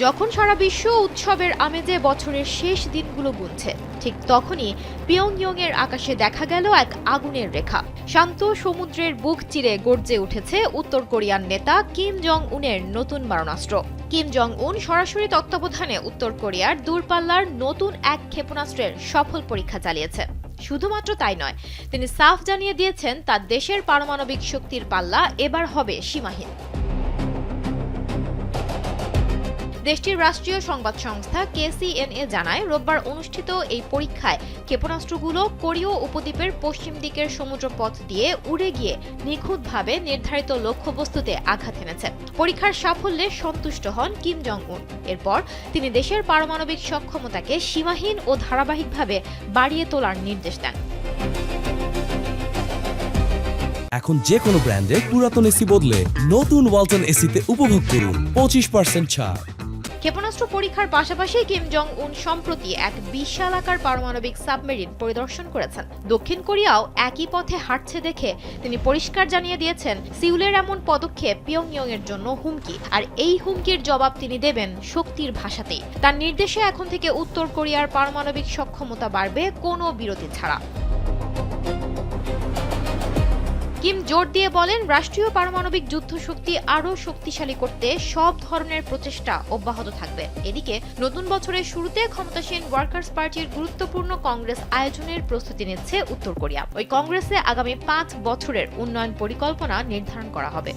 যখন সারা বিশ্ব উৎসবের আমেজে বছরের শেষ দিনগুলো গুনছে, ঠিক তখনই পিয়ংইয়ং এর আকাশে দেখা গেল এক আগুনের রেখা। শান্ত সমুদ্রের বুক চিরে গর্জে উঠেছে উত্তর কোরিয়ার নেতা কিম জং উনের নতুন মারণাস্ত্র। কিম জং উন সরাসরি তত্ত্বাবধানে উত্তর কোরিয়ার দূরপাল্লার নতুন এক ক্ষেপণাস্ত্রের সফল পরীক্ষা চালিয়েছে। শুধুমাত্র তাই নয়, তিনি সাফ জানিয়ে দিয়েছেন তার দেশের পারমাণবিক শক্তির পাল্লা এবার হবে সীমাহীন। দেশটির রাষ্ট্রীয় সংবাদ সংস্থা KCNA জানায়, রোববার অনুষ্ঠিত এই পরীক্ষায় ক্ষেপণাস্ত্রগুলো কোরীয় উপদ্বীপের পশ্চিম দিকের সমুদ্রপথ দিয়ে উড়ে গিয়ে নিখুঁতভাবে নির্ধারিত লক্ষ্যবস্তুতে আঘাত এনেছে। পরীক্ষার সাফল্যে সন্তুষ্ট হন কিম জং উন। এরপর তিনি দেশের পারমাণবিক সক্ষমতাকে সীমাহীন ও ধারাবাহিকভাবে বাড়িয়ে তোলার নির্দেশ দেন। এখন যে কোনো ব্র্যান্ডের পুরাতন এসি বদলে নতুন ওয়ালটন এসিতে উপভোগ করুন 25% ছাড়। ক্ষেপণাস্ত্র পরীক্ষার পাশাপাশি কিম জং উন সম্প্রতি এক বিশালাকার পারমাণবিক সাবমেরিন পরিদর্শন করেছেন। দক্ষিণ কোরিয়াও একই পথে হাঁটছে দেখে তিনি পরিষ্কার জানিয়ে দিয়েছেন, সিউলের এমন পদক্ষেপ পিয়ংইয়ং এর জন্য হুমকি, আর এই হুমকির জবাব তিনি দেবেন শক্তির ভাষাতেই। তার নির্দেশে এখন থেকে উত্তর কোরিয়ার পারমাণবিক সক্ষমতা বাড়বে কোনো বিরতি ছাড়া। কিম জোর দিয়ে বলেন, রাষ্ট্রীয় পারমাণবিক যুদ্ধ শক্তি আরও শক্তিশালী করতে সব ধরনের প্রচেষ্টা অব্যাহত থাকবে। এদিকে নতুন বছরের শুরুতে ক্ষমতাসীন ওয়ার্কার্স পার্টির গুরুত্বপূর্ণ কংগ্রেস আয়োজনের প্রস্তুতি নিচ্ছে উত্তর কোরিয়া। ওই কংগ্রেসে আগামী 5 বছরের উন্নয়ন পরিকল্পনা নির্ধারণ করা হবে।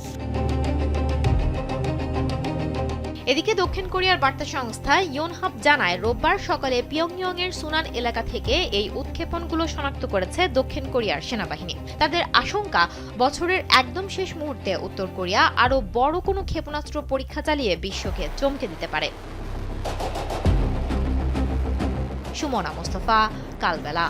এদিকে দক্ষিণ কোরিয়ার বার্তা সংস্থা ইয়োনহাপ জানায়, রোববার সকালে পিয়ংইয়ং এর সুনান এলাকা থেকে এই উৎক্ষেপণগুলো শনাক্ত করেছে দক্ষিণ কোরিয়ার সেনাবাহিনী। তাদের আশঙ্কা, বছরের একদম শেষ মুহূর্তে উত্তর কোরিয়া আরও বড় কোনো ক্ষেপণাস্ত্র পরীক্ষা চালিয়ে বিশ্বকে চমকে দিতে পারে। সুমনা মোস্তফা, কালবেলা।